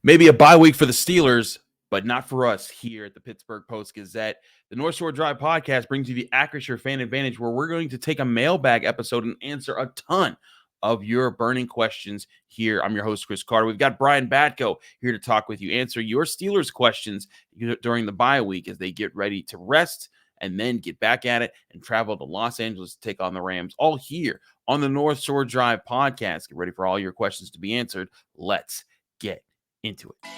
Maybe a bye week for the Steelers, but not for us here at the Pittsburgh Post-Gazette. The North Shore Drive podcast brings you the Acrisure Fan Advantage, where we're going to take a mailbag episode and answer a ton of your burning questions here. I'm your host, Chris Carter. We've got Brian Batko here to talk with you, answer your Steelers questions during the bye week as they get ready to rest and then get back at it and travel to Los Angeles to take on the Rams, all here on the North Shore Drive podcast. Get ready for all your questions to be answered. Let's get into it.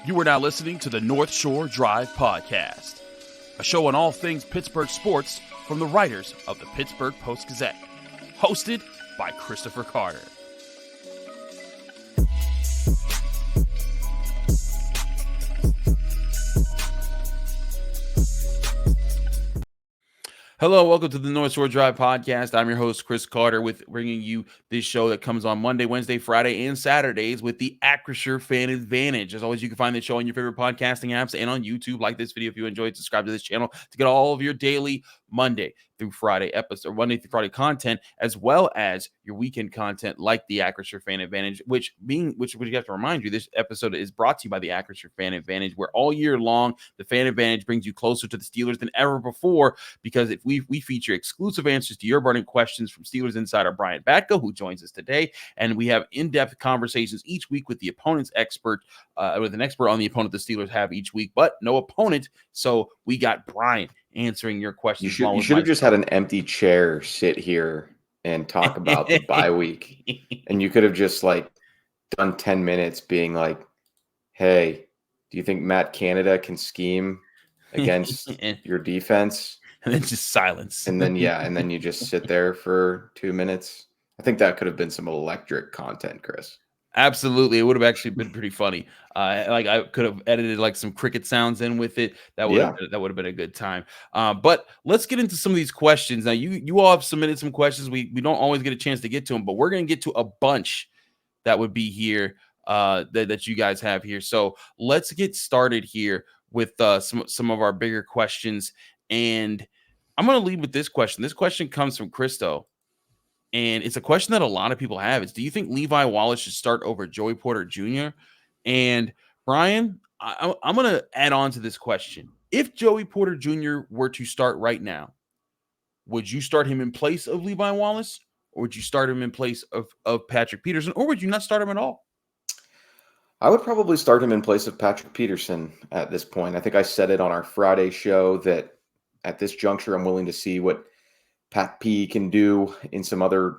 You are now listening to the North Shore Drive podcast, a show on all things Pittsburgh sports from the writers of the Pittsburgh Post-Gazette, hosted by Christopher Carter. Hello, welcome to the North Shore Drive podcast. I'm your host, Chris Carter, with bringing you this show that comes on Monday, Wednesday, Friday, and Saturdays with the Acrisure Fan Advantage. As always, you can find this show on your favorite podcasting apps and on YouTube. Like this video if you enjoyed. Subscribe to this channel to get all of your daily Monday through Friday episode, or Monday through Friday content, as well as your weekend content like the Acrisure Fan Advantage, which you have to remind you, this episode is brought to you by the Acrisure Fan Advantage, where all year long, the Fan Advantage brings you closer to the Steelers than ever before, because if we feature exclusive answers to your burning questions from Steelers insider Brian Batko, who joins us today, and we have in-depth conversations each week with the opponent's expert, with an expert on the opponent the Steelers have each week, but no opponent, so we got Brian answering your questions. You should have just had an empty chair sit here and talk about the bye week. And you could have just done 10 minutes being like, hey, do you think Matt Canada can scheme against your defense? And then just silence. And then you just sit there for 2 minutes. I think that could have been some electric content, Chris. Absolutely. It would have actually been pretty funny. I could have edited some cricket sounds in with it. That would have been a good time. But let's get into some of these questions. Now, you all have submitted some questions. We don't always get a chance to get to them, but we're going to get to a bunch that would be here that you guys have here. So let's get started here with some of our bigger questions. And I'm going to lead with this question. This question comes from Christo. And it's a question that a lot of people have. Do you think Levi Wallace should start over Joey Porter Jr.? And Brian, I'm going to add on to this question. If Joey Porter Jr. were to start right now, would you start him in place of Levi Wallace? Or would you start him in place of Patrick Peterson? Or would you not start him at all? I would probably start him in place of Patrick Peterson at this point. I think I said it on our Friday show that at this juncture, I'm willing to see what Pat P can do in some other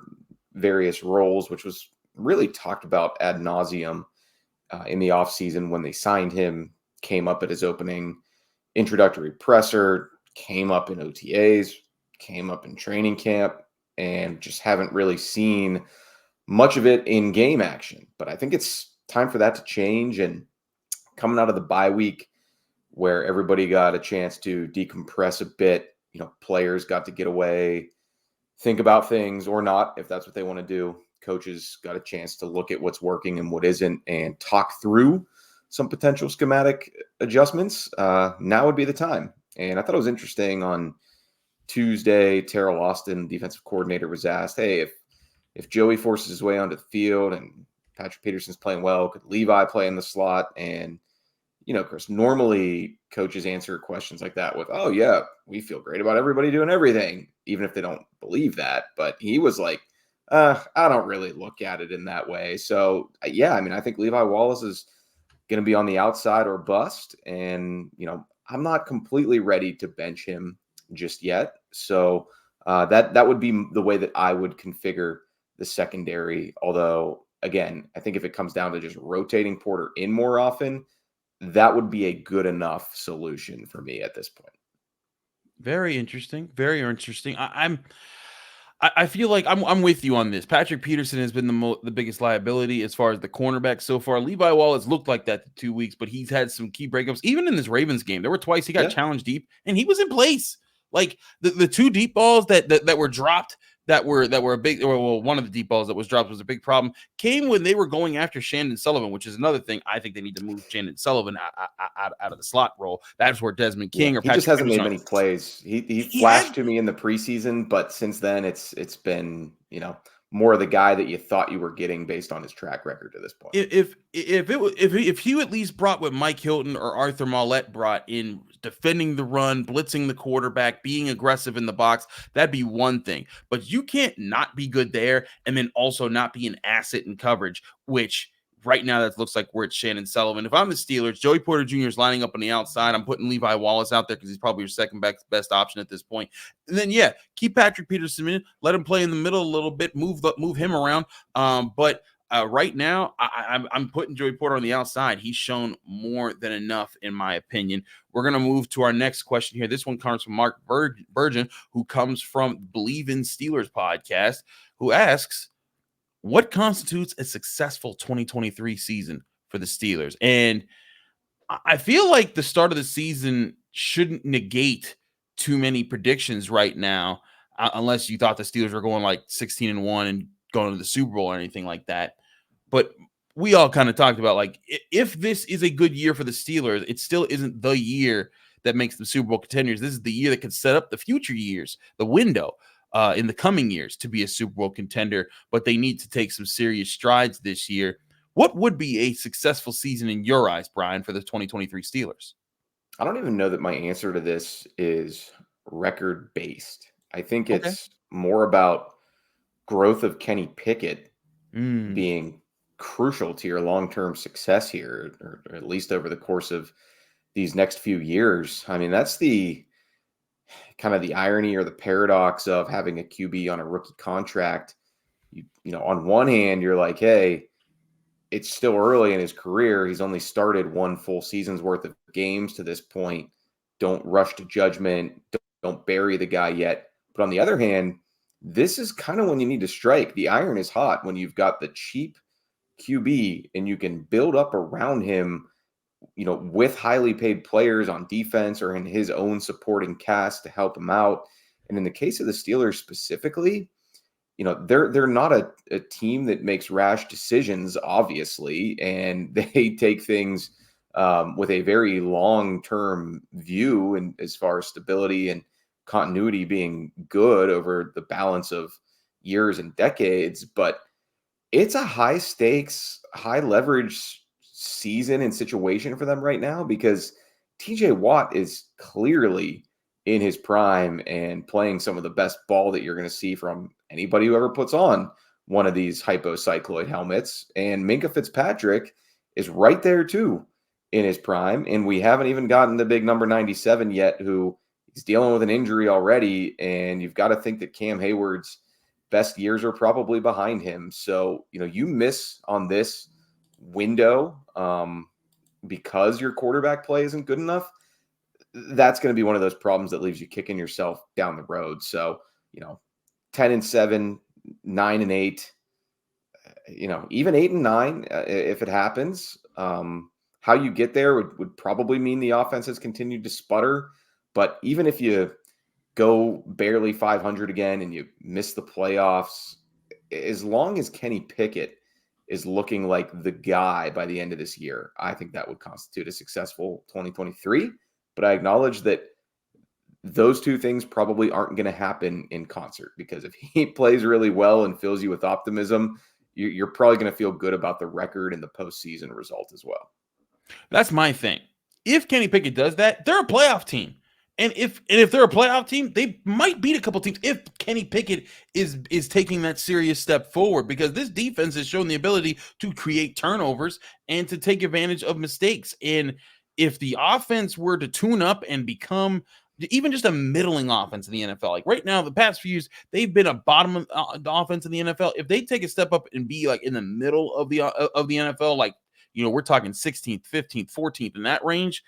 various roles, which was really talked about ad nauseum in the offseason when they signed him, came up at his opening introductory presser, came up in OTAs, came up in training camp, and just haven't really seen much of it in game action. But I think it's time for that to change. And coming out of the bye week where everybody got a chance to decompress a bit, players got to get away, think about things or not, if that's what they want to do. Coaches got a chance to look at what's working and what isn't and talk through some potential schematic adjustments. Now would be the time. And I thought it was interesting on Tuesday, Terrell Austin, defensive coordinator, was asked, hey, if Joey forces his way onto the field and Patrick Peterson's playing well, could Levi play in the slot? And Chris, normally coaches answer questions like that with, oh, yeah, we feel great about everybody doing everything, even if they don't believe that. But he was like, I don't really look at it in that way. So, I think Levi Wallace is going to be on the outside or bust. And, I'm not completely ready to bench him just yet. So that would be the way that I would configure the secondary. Although, again, I think if it comes down to just rotating Porter in more often, that would be a good enough solution for me at this point. Very interesting. Very interesting. I feel like I'm with you on this. Patrick Peterson has been the biggest liability as far as the cornerback so far. Levi Wallace looked like that for 2 weeks, but he's had some key breakups. Even in this Ravens game, there were twice he got challenged deep, and he was in place. Like the two deep balls that were dropped, that were a big, well, one of the deep balls that was dropped was a big problem, came when they were going after Shandon Sullivan, which is another thing. I think they need to move Shandon Sullivan out of the slot role. That's where Desmond King or he Patrick just hasn't Peterson made many plays. He flashed to me in the preseason, but since then it's been more of the guy that you thought you were getting based on his track record to this point. If he at least brought what Mike Hilton or Arthur Maulet brought in defending the run, blitzing the quarterback, being aggressive in the box, that'd be one thing. But you can't not be good there and then also not be an asset in coverage, which right now that looks like where it's Shannon Sullivan. If I'm the Steelers, Joey Porter Jr. is lining up on the outside. I'm putting Levi Wallace out there because he's probably your second best option at this point. And then keep Patrick Peterson in, let him play in the middle a little bit, move him around. But right now, I'm putting Joey Porter on the outside. He's shown more than enough, in my opinion. We're going to move to our next question here. This one comes from Mark Burgeon, who comes from Believe in Steelers podcast, who asks, what constitutes a successful 2023 season for the Steelers? And I feel like the start of the season shouldn't negate too many predictions right now, unless you thought the Steelers were going like 16-1 and going to the Super Bowl or anything like that. But we all kind of talked about, like, if this is a good year for the Steelers, it still isn't the year that makes them Super Bowl contenders. This is the year that could set up the future years, the window in the coming years to be a Super Bowl contender, but they need to take some serious strides this year. What would be a successful season in your eyes, Brian, for the 2023 Steelers? I don't even know that my answer to this is record-based. I think it's more about growth of Kenny Pickett being crucial to your long-term success here, or at least over the course of these next few years. I mean, that's the kind of the irony or the paradox of having a QB on a rookie contract. You know, on one hand, you're like, hey, it's still early in his career. He's only started one full season's worth of games to this point. Don't rush to judgment. Don't bury the guy yet. But on the other hand, this is kind of when you need to strike. The iron is hot when you've got the cheap QB and you can build up around him, you know, with highly paid players on defense or in his own supporting cast to help him out. And in the case of the Steelers specifically, you know, they're not a team that makes rash decisions, obviously, and they take things with a very long-term view, and as far as stability and continuity being good over the balance of years and decades. But it's a high stakes, high leverage season and situation for them right now, because TJ Watt is clearly in his prime and playing some of the best ball that you're going to see from anybody who ever puts on one of these hypocycloid helmets. And Minkah Fitzpatrick is right there too in his prime. And we haven't even gotten the big number 97 yet, who he's dealing with an injury already. And you've got to think that Cam Hayward's best years are probably behind him. So, you know, you miss on this window because your quarterback play isn't good enough. That's going to be one of those problems that leaves you kicking yourself down the road. So, you know, 10-7, 9-8, you know, even 8-9, if it happens. How you get there would probably mean the offense has continued to sputter. But even if you go barely 500 again and you miss the playoffs, as long as Kenny Pickett is looking like the guy by the end of this year, I think that would constitute a successful 2023. But I acknowledge that those two things probably aren't going to happen in concert, because if he plays really well and fills you with optimism, you're probably going to feel good about the record and the postseason result as well. That's my thing. If Kenny Pickett does that, they're a playoff team. And if they're a playoff team, they might beat a couple teams if Kenny Pickett is taking that serious step forward, because this defense has shown the ability to create turnovers and to take advantage of mistakes. And if the offense were to tune up and become even just a middling offense in the NFL, like right now, the past few years, they've been a bottom of the offense in the NFL. If they take a step up and be like in the middle of the NFL, like, you know, we're talking 16th, 15th, 14th in that range,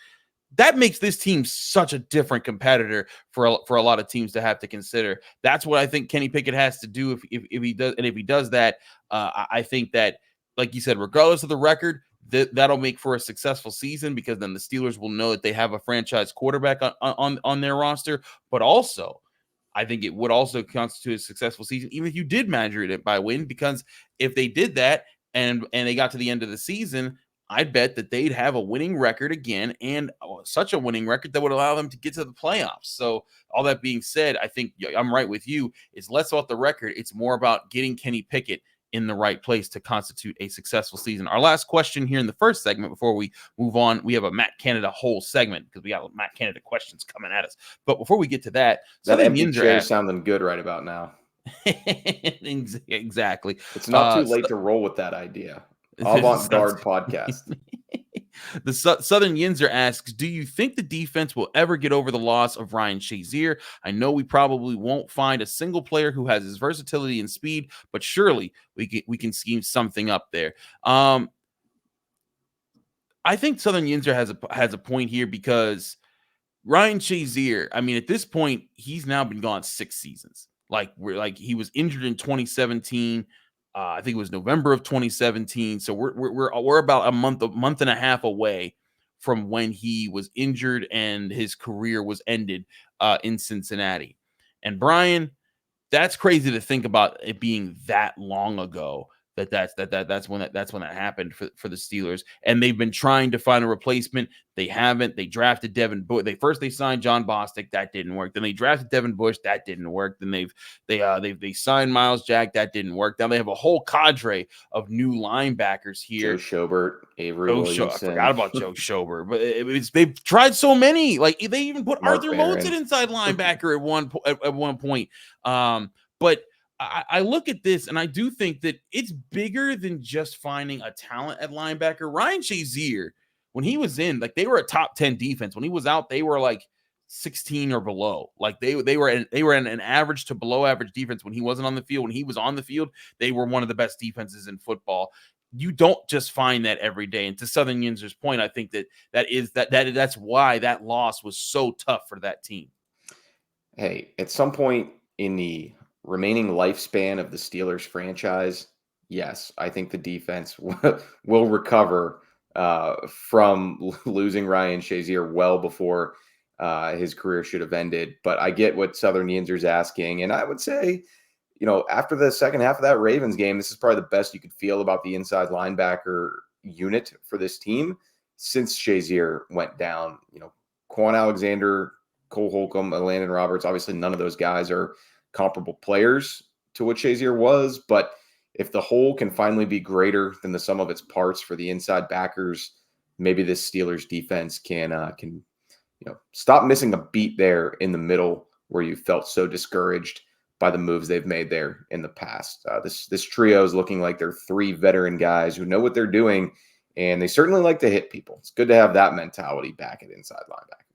that makes this team such a different competitor for a lot of teams to have to consider. That's what I think Kenny Pickett has to do if he does. And if he does that, I think that, like you said, regardless of the record, that'll make for a successful season, because then the Steelers will know that they have a franchise quarterback on their roster. But also, I think it would also constitute a successful season, even if you did measure it by win, because if they did that and they got to the end of the season, I'd bet that they'd have a winning record again, and such a winning record that would allow them to get to the playoffs. So all that being said, I think I'm right with you. It's less about the record. It's more about getting Kenny Pickett in the right place to constitute a successful season. Our last question here in the first segment before we move on, we have a Matt Canada whole segment because we got Matt Canada questions coming at us. But before we get to that empty chair is sounding good right about now. Exactly. It's not too late to roll with that idea. Avant-garde podcast. The Southern Yinzer asks, do you think the defense will ever get over the loss of Ryan Shazier? I know we probably won't find a single player who has his versatility and speed, but surely we can scheme something up there. I think Southern Yinzer has a point here because Ryan Shazier, I mean, at this point, he's now been gone 6 seasons. He was injured in 2017. I think it was November of 2017. So we're about a month and a half away from when he was injured and his career was ended in Cincinnati. And Brian, that's crazy to think about it being that long ago. That's when that happened for the Steelers, and they've been trying to find a replacement. They haven't. They drafted Devin Bush. They signed John Bostic. That didn't work. Then they drafted Devin Bush. That didn't work. Then they signed Miles Jack. That didn't work. Now they have a whole cadre of new linebackers here. Joe Schobert, Avery Williamson. I forgot about Joe Schobert, but they've tried so many. Like they even put Mark Arthur Motes at inside linebacker at one point. But I look at this and I do think that it's bigger than just finding a talent at linebacker. Ryan Shazier, when he was in, like they were a top 10 defense. When he was out, they were like 16 or below. Like they were in an average to below average defense when he wasn't on the field. When he was on the field, they were one of the best defenses in football. You don't just find that every day. And to Southern Yinzer's point, I think that's why that loss was so tough for that team. Hey, at some point in the remaining lifespan of the Steelers franchise, yes, I think the defense will recover from losing Ryan Shazier well before his career should have ended. But I get what Southern Yinzer's asking. And I would say, after the second half of that Ravens game, this is probably the best you could feel about the inside linebacker unit for this team since Shazier went down. Quan Alexander, Cole Holcomb, Landon Roberts, obviously none of those guys are comparable players to what Shazier was, but if the whole can finally be greater than the sum of its parts for the inside backers, maybe this Steelers defense can stop missing a beat there in the middle where you felt so discouraged by the moves they've made there in the past. This trio is looking like they're 3 veteran guys who know what they're doing, and they certainly like to hit people. It's good to have that mentality back at inside linebacker.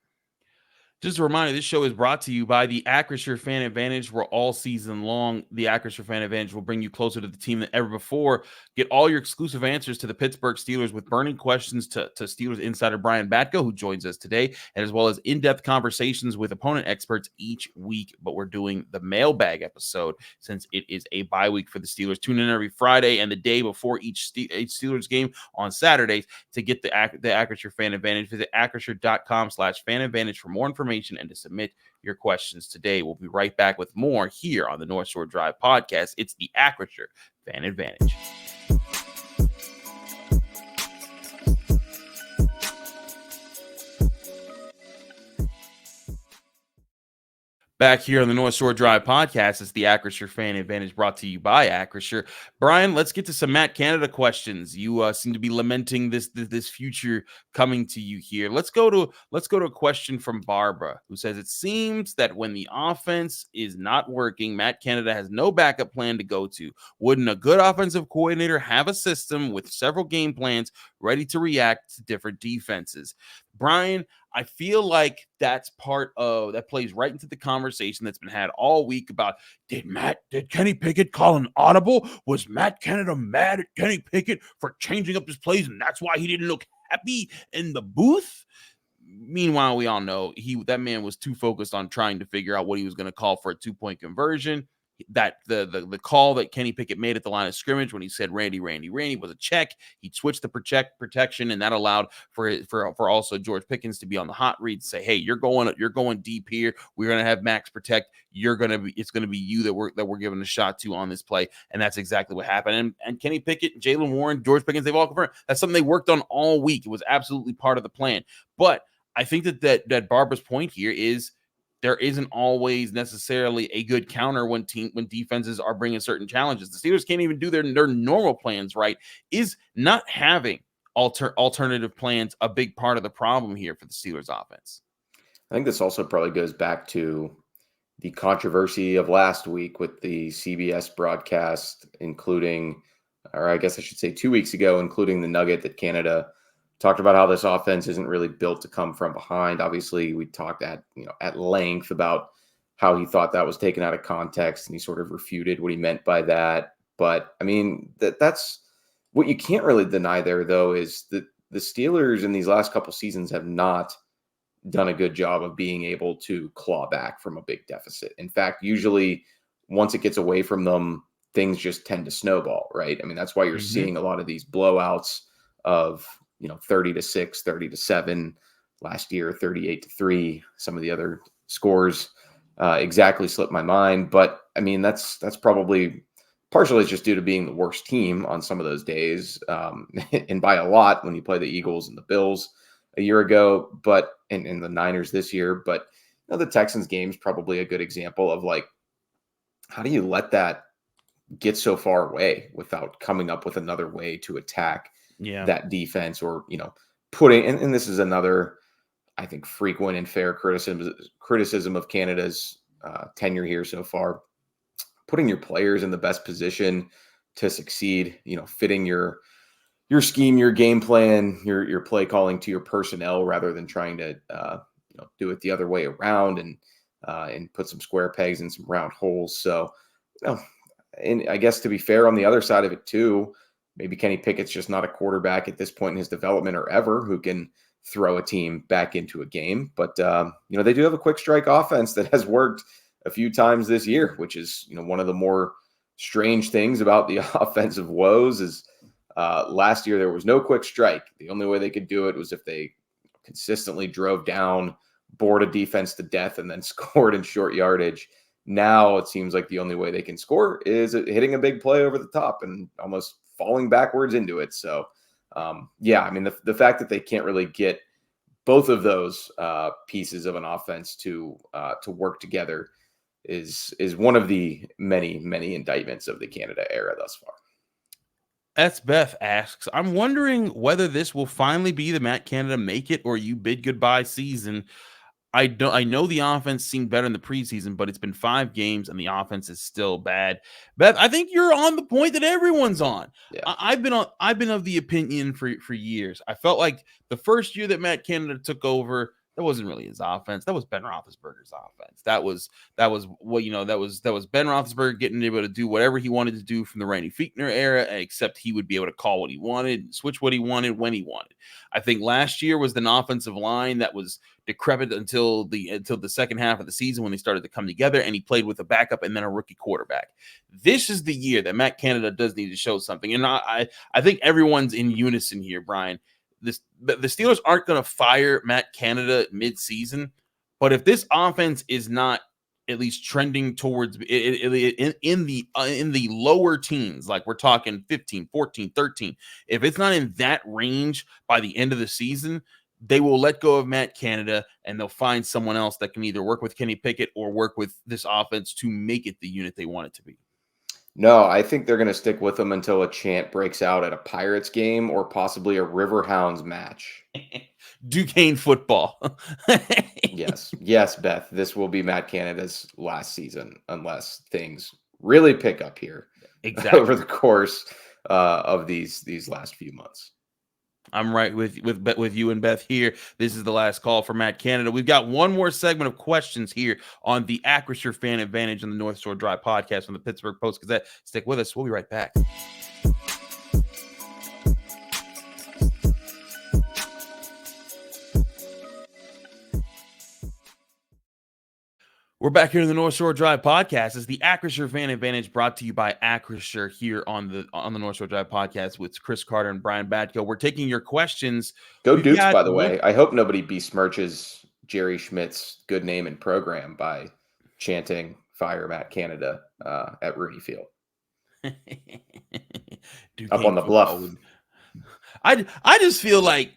Just a reminder, this show is brought to you by the Acrisure Fan Advantage, where all season long, the Acrisure Fan Advantage will bring you closer to the team than ever before. Get all your exclusive answers to the Pittsburgh Steelers with burning questions to Steelers insider Brian Batko, who joins us today, and as well as in-depth conversations with opponent experts each week. But we're doing the mailbag episode since it is a bye week for the Steelers. Tune in every Friday and the day before each Steelers game on Saturdays to get the Acrisure Fan Advantage. Visit acrisure.com/fan advantage for more information and to submit your questions today. We'll be right back with more here on the North Shore Drive podcast. It's the Acrisure Fan Advantage. Back here on the North Shore Drive podcast, it's the Acrisure Fan Advantage brought to you by Acrisure. Brian, let's get to some Matt Canada questions. You seem to be lamenting this future coming to you here. Let's go to a question from Barbara, who says, it seems that when the offense is not working, Matt Canada has no backup plan to go to. Wouldn't a good offensive coordinator have a system with several game plans ready to react to different defenses? Brian, I feel like that plays right into the conversation that's been had all week about did Kenny Pickett call an audible? Was Matt Canada mad at Kenny Pickett for changing up his plays, and that's why he didn't look happy in the booth? Meanwhile, we all know that man was too focused on trying to figure out what he was going to call for a 2-point conversion. that the call that Kenny Pickett made at the line of scrimmage when he said Randy was a check. He switched the protection, and that allowed for also George Pickens to be on the hot read, say, hey, you're going deep here. We're gonna have Max protect. It's gonna be you that we're giving a shot to on this play, and that's exactly what happened. And Kenny Pickett, Jaylen Warren, George Pickens, they've all confirmed that's something they worked on all week. It was absolutely part of the plan. But I think that Barbara's point here is there isn't always necessarily a good counter when defenses are bringing certain challenges. The Steelers can't even do their normal plans right. Is not having alternative plans a big part of the problem here for the Steelers offense? I think this also probably goes back to the controversy of last week with the CBS broadcast, including, or I guess I should say 2 weeks ago, including the nugget that Canada talked about how this offense isn't really built to come from behind. Obviously, we talked at length about how he thought that was taken out of context, and he sort of refuted what he meant by that. But I mean, that's what you can't really deny there, though, is that the Steelers in these last couple seasons have not done a good job of being able to claw back from a big deficit. In fact, usually once it gets away from them, things just tend to snowball, right? I mean, that's why you're seeing a lot of these blowouts of 30-6, 30-7, last year 38-3. Some of the other scores exactly slipped my mind, but I mean that's probably partially just due to being the worst team on some of those days, and by a lot when you play the Eagles and the Bills a year ago, but and the Niners this year. But the Texans game is probably a good example of like, how do you let that get so far away without coming up with another way to attack that defense, or putting and this is another, I think, frequent and fair criticism of Canada's tenure here so far, putting your players in the best position to succeed, fitting your scheme, your game plan, your play calling to your personnel, rather than trying to do it the other way around and put some square pegs in some round holes. So and I guess to be fair on the other side of it too, maybe Kenny Pickett's just not a quarterback at this point in his development or ever who can throw a team back into a game. But, they do have a quick strike offense that has worked a few times this year, which is, one of the more strange things about the offensive woes is last year there was no quick strike. The only way they could do it was if they consistently drove down, bored a defense to death, and then scored in short yardage. Now it seems like the only way they can score is hitting a big play over the top and almost falling backwards into it. So, I mean, the fact that they can't really get both of those pieces of an offense to work together is one of the many, many indictments of the Canada era thus far. S. Beth asks, I'm wondering whether this will finally be the Matt Canada make it or you bid goodbye season. I know the offense seemed better in the preseason, but it's been 5 games and the offense is still bad. Beth, I think you're on the point that everyone's on. Yeah. I've been of the opinion for years. I felt like the first year that Matt Canada took over, that wasn't really his offense. That was Ben Roethlisberger's offense. That was what that was Ben Roethlisberger getting able to do whatever he wanted to do from the Randy Fichtner era, except he would be able to call what he wanted, switch what he wanted when he wanted. I think last year was an offensive line that was decrepit until the second half of the season when they started to come together, and he played with a backup and then a rookie quarterback. This is the year that Matt Canada does need to show something, and I think everyone's in unison here, Brian. The Steelers aren't going to fire Matt Canada mid-season, but if this offense is not at least trending towards in the lower teens, like we're talking 15, 14, 13, if it's not in that range by the end of the season, they will let go of Matt Canada and they'll find someone else that can either work with Kenny Pickett or work with this offense to make it the unit they want it to be. No, I think they're going to stick with him until a chant breaks out at a Pirates game or possibly a Riverhounds match. Duquesne football. Yes, Beth. This will be Matt Canada's last season unless things really pick up here over the course of these last few months. I'm right with you and Beth here. This is the last call for Matt Canada. We've got one more segment of questions here on the Acrisure Fan Advantage on the North Shore Drive podcast from the Pittsburgh Post-Gazette. Stick with us. We'll be right back. We're back here in the North Shore Drive podcast. It's the Acrisure Fan Advantage, brought to you by Acrisure here on the North Shore Drive podcast with Chris Carter and Brian Batko. We're taking your questions. Go Dukes, by the way. I hope nobody besmirches Jerry Schmidt's good name and program by chanting "Fire Matt Canada" at Rooney Field. Up on the bluff. I just feel like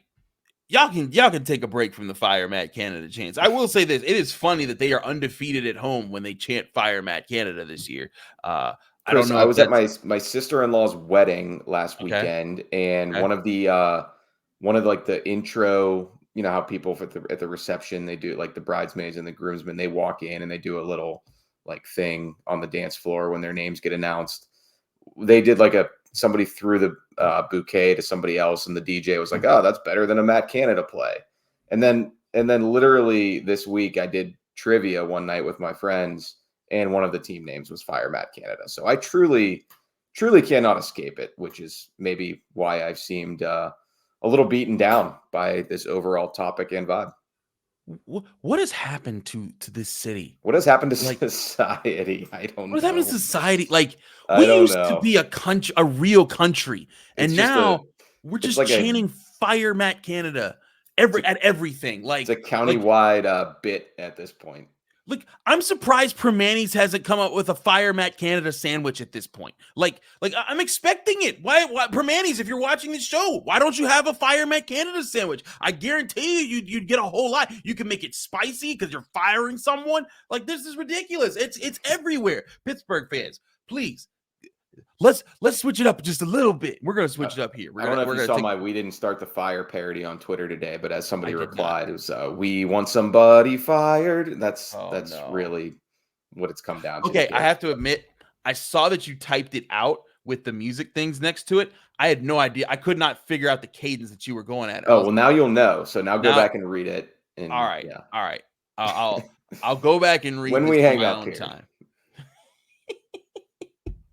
y'all can take a break from the Fire Matt Canada chants. I will say this: it is funny that they are undefeated at home when they chant Fire Matt Canada this year. I don't know. I was at my sister-in-law's wedding last weekend, and one of like the intro. You know how people at the reception, they do like the bridesmaids and the groomsmen. They walk in and they do a little like thing on the dance floor when their names get announced. They did like somebody threw the bouquet to somebody else, and the DJ was like, "Oh, that's better than a Matt Canada play." And then literally this week, I did trivia one night with my friends, and one of the team names was Fire Matt Canada. So I truly cannot escape it, which is maybe why I've seemed a little beaten down by this overall topic and vibe. What has happened to this city? What has happened to society? I don't know. What has happened to society? Like, we used to be a real country, and now we're just chanting "Fire Matt Canada" at everything. Like, it's a countywide bit at this point. Like, I'm surprised Permanis hasn't come up with a Fire Matt Canada sandwich at this point. Like I'm expecting it. Why Permanis, if you're watching this show, why don't you have a Fire Matt Canada sandwich? I guarantee you'd get a whole lot. You can make it spicy because you're firing someone. Like, this is ridiculous. It's everywhere. Pittsburgh fans, please. Let's switch it up just a little bit. We're going to switch it up here. I don't know if you saw my "We Didn't Start the Fire" parody on Twitter today, but as somebody replied, it was "We want somebody fired." That's really what it's come down to. Okay, I have to admit, I saw that you typed it out with the music things next to it. I had no idea. I could not figure out the cadence that you were going at. Oh, well, now you'll know. So now go back and read it. And, all right. Yeah. All right. I'll go back and read when we hang out here. Time.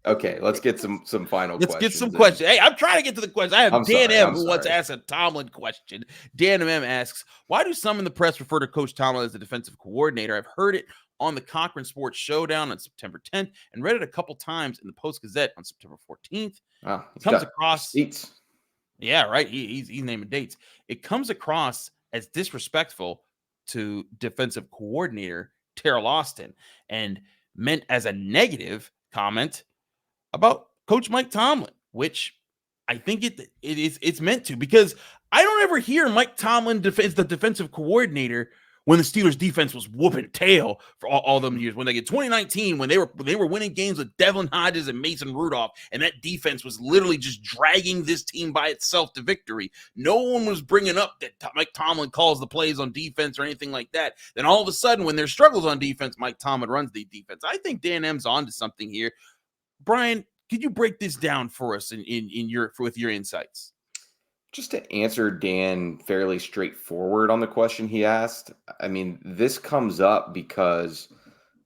Okay, let's get some final questions. Let's get some questions. Hey, I'm trying to get to the questions. I have Dan M who wants to ask a Tomlin question. Dan M asks, why do some in the press refer to Coach Tomlin as the defensive coordinator? I've heard it on the Cochran Sports Showdown on September 10th and read it a couple times in the Post-Gazette on September 14th. Wow, it comes across dates. Yeah, right. He's naming dates. It comes across as disrespectful to defensive coordinator Terrell Austin and meant as a negative comment about Coach Mike Tomlin, which I think it's meant to, because I don't ever hear Mike Tomlin defends the defensive coordinator when the Steelers defense was whooping tail for all them years. When they get 2019, when they were winning games with Devlin Hodges and Mason Rudolph, and that defense was literally just dragging this team by itself to victory. No one was bringing up that Mike Tomlin calls the plays on defense or anything like that. Then all of a sudden, when there's struggles on defense, Mike Tomlin runs the defense. I think Dan M's onto something here. Brian, could you break this down for us with your insights? Just to answer Dan fairly straightforward on the question he asked, I mean, this comes up because,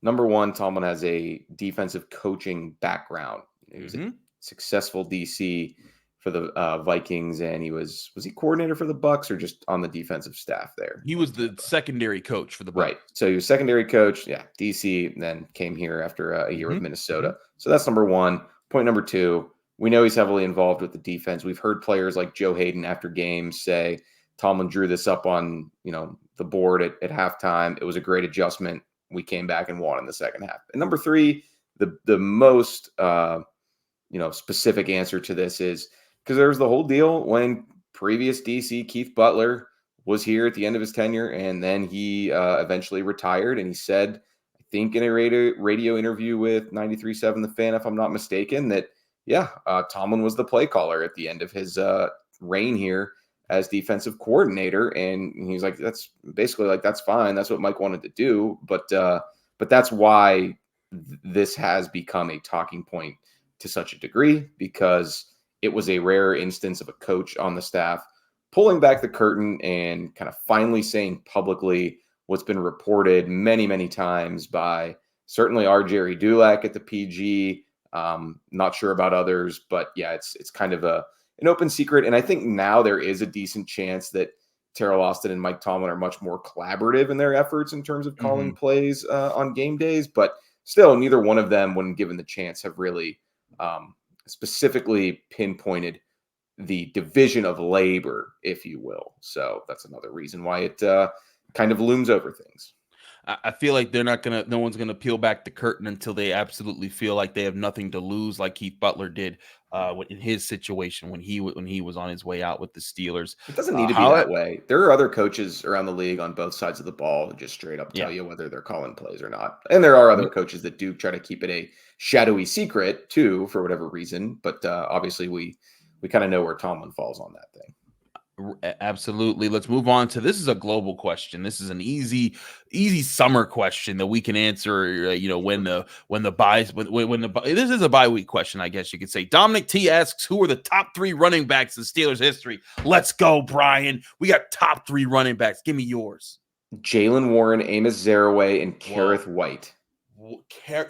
number one, Tomlin has a defensive coaching background. He was a successful DC for the Vikings, and was he coordinator for the Bucs or just on the defensive staff there? He was the secondary coach for the Bucs. Right. So he was secondary coach, DC, and then came here after a year with Minnesota. So that's number one. Point number two, we know he's heavily involved with the defense. We've heard players like Joe Hayden after games say Tomlin drew this up on the board at halftime. It was a great adjustment. We came back and won in the second half. And number three, the most specific answer to this is because there was the whole deal when previous DC Keith Butler was here at the end of his tenure, and then he eventually retired. And he said, I think in a radio interview with 93.7 The Fan, if I'm not mistaken, that Tomlin was the play caller at the end of his reign here as defensive coordinator. And he's like, that's basically like, that's fine. That's what Mike wanted to do. But that's why this has become a talking point to such a degree, because it was a rare instance of a coach on the staff pulling back the curtain and kind of finally saying publicly what's been reported many, many times by certainly our Jerry Dulac at the PG. Not sure about others, but it's kind of an open secret. And I think now there is a decent chance that Terrell Austin and Mike Tomlin are much more collaborative in their efforts in terms of calling plays on game days, but still, neither one of them, when given the chance, have really specifically pinpointed the division of labor, if you will. So that's another reason why it kind of looms over things. I feel like no one's gonna peel back the curtain until they absolutely feel like they have nothing to lose, like Keith Butler did in his situation when he was on his way out with the Steelers. It doesn't need to be that way. There are other coaches around the league on both sides of the ball who just straight up tell you whether they're calling plays or not. And there are other coaches that do try to keep it a shadowy secret too, for whatever reason. But obviously, we kind of know where Tomlin falls on that thing. Absolutely. Let's move on to, this is a global question. This is an easy summer question that we can answer. This is a bye week question, I guess you could say. Dominic T asks, who are the top 3 running backs in Steelers history? Let's go, Brian. We got top 3 running backs. Give me yours. Jaylen Warren, Amos Zaraway, and Kareth White.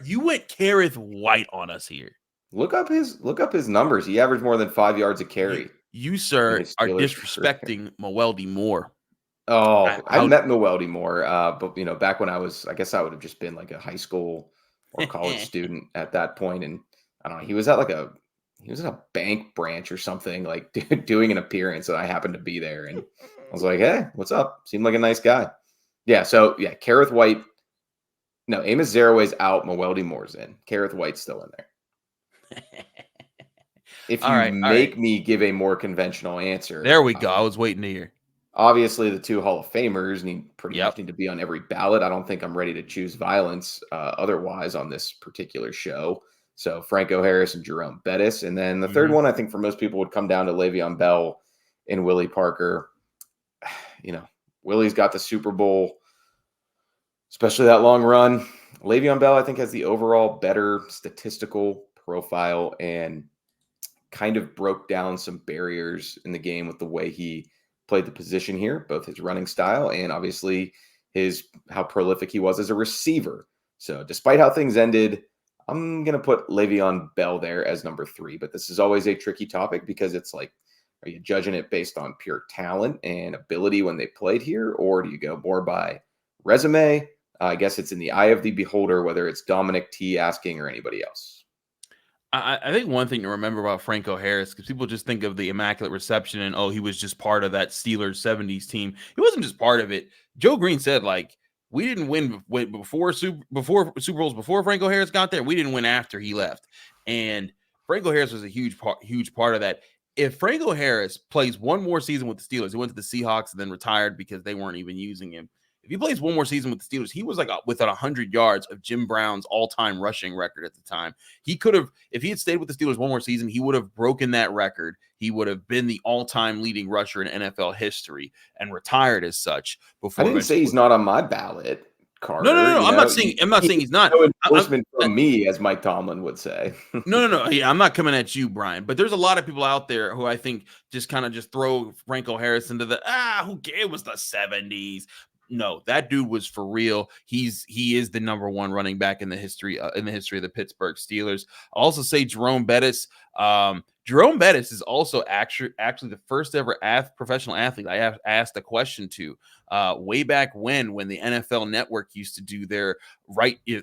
You went Kareth White on us here. Look up his numbers. He averaged more than 5 yards a carry. You, sir, are disrespecting Mewelde Moore. Oh, I met Mewelde Moore, but back when I guess I would have just been like a high school or college student at that point, and I don't know. He was at a bank branch or something, like doing an appearance, and I happened to be there, and I was like, "Hey, what's up?" Seemed like a nice guy. Yeah. So yeah, Kareth White. No, Amos Zaraway's out. Mewelde Moore's in. Kareth White's still in there. If you make me give a more conventional answer. There we go. I was waiting to hear. Obviously, the 2 Hall of Famers pretty much need to be on every ballot. I don't think I'm ready to choose violence otherwise on this particular show. So Franco Harris and Jerome Bettis. And then the third one, I think for most people, would come down to Le'Veon Bell and Willie Parker. Willie's got the Super Bowl, especially that long run. Le'Veon Bell, I think, has the overall better statistical profile and kind of broke down some barriers in the game with the way he played the position here, both his running style and obviously how prolific he was as a receiver. So despite how things ended, I'm going to put Le'Veon Bell there as number 3, but this is always a tricky topic because it's like, are you judging it based on pure talent and ability when they played here, or do you go more by resume? I guess it's in the eye of the beholder, whether it's Dominic T asking or anybody else. I think one thing to remember about Franco Harris, because people just think of the immaculate reception and, he was just part of that Steelers 70s team. He wasn't just part of it. Joe Green said, we didn't win before Super Bowls before Franco Harris got there. We didn't win after he left. And Franco Harris was a huge part of that. If Franco Harris plays one more season with the Steelers, he went to the Seahawks and then retired because they weren't even using him. If he plays one more season with the Steelers, he was within 100 yards of Jim Brown's all-time rushing record at the time. He could have, if he had stayed with the Steelers one more season, he would have broken that record. He would have been the all-time leading rusher in NFL history and retired as such. Before I didn't say he's not on my ballot, Carter. No. I'm not saying he's not. No endorsement from me, as Mike Tomlin would say. No. Yeah, I'm not coming at you, Brian. But there's a lot of people out there who I think just kind of just throw Franco Harris into the who cares? It was the 70s. No, that dude was for real. He is the number 1 running back in the history of the Pittsburgh Steelers. I'll also say Jerome Bettis. Jerome Bettis is also actually the first ever professional athlete I asked a question to way back when the NFL Network used to do their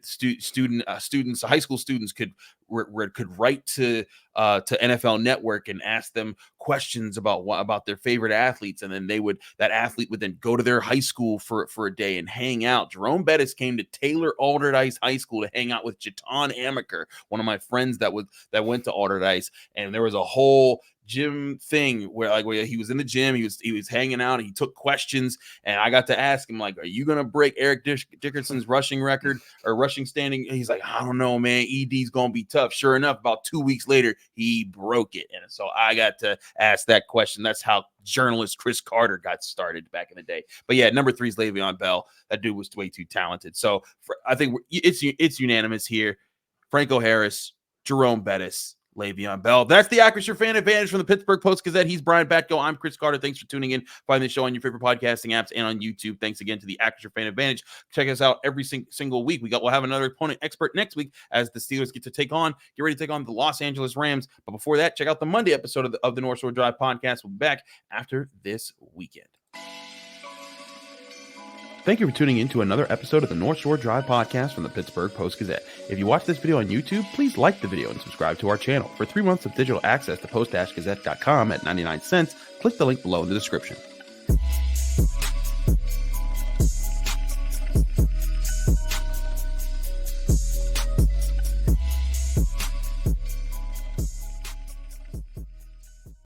students, high school students could write to NFL Network and ask them questions about their favorite athletes, and then that athlete would then go to their high school for a day and hang out. Jerome Bettis came to Taylor Alderdice High School to hang out with Jaton Amaker, one of my friends that went to Alderdice, and there was a whole gym thing where he was in the gym, he was hanging out, and he took questions, and I got to ask him, are you gonna break Eric Dickerson's rushing record or rushing standing? And he's like, I don't know, man, ED's gonna be tough. Sure enough, about 2 weeks later, he broke it. And so I got to ask that question. That's how journalist Chris Carter got started back in the day. But yeah, number 3 is Le'Veon Bell. That dude was way too talented. So I think it's unanimous here. Franco Harris, Jerome Bettis, Le'Veon Bell. That's the Acrisure Fan Advantage from the Pittsburgh Post-Gazette. He's Brian Batko. I'm Chris Carter. Thanks for tuning in. Find the show on your favorite podcasting apps and on YouTube. Thanks again to the Acrisure Fan Advantage. Check us out every single week. We'll have another opponent expert next week as the Steelers get ready to take on the Los Angeles Rams. But before that, check out the Monday episode of the North Shore Drive podcast. We'll be back after this weekend. Thank you for tuning in to another episode of the North Shore Drive podcast from the Pittsburgh Post-Gazette. If you watch this video on YouTube, please like the video and subscribe to our channel. For 3 months of digital access to post-gazette.com at 99 cents, click the link below in the description.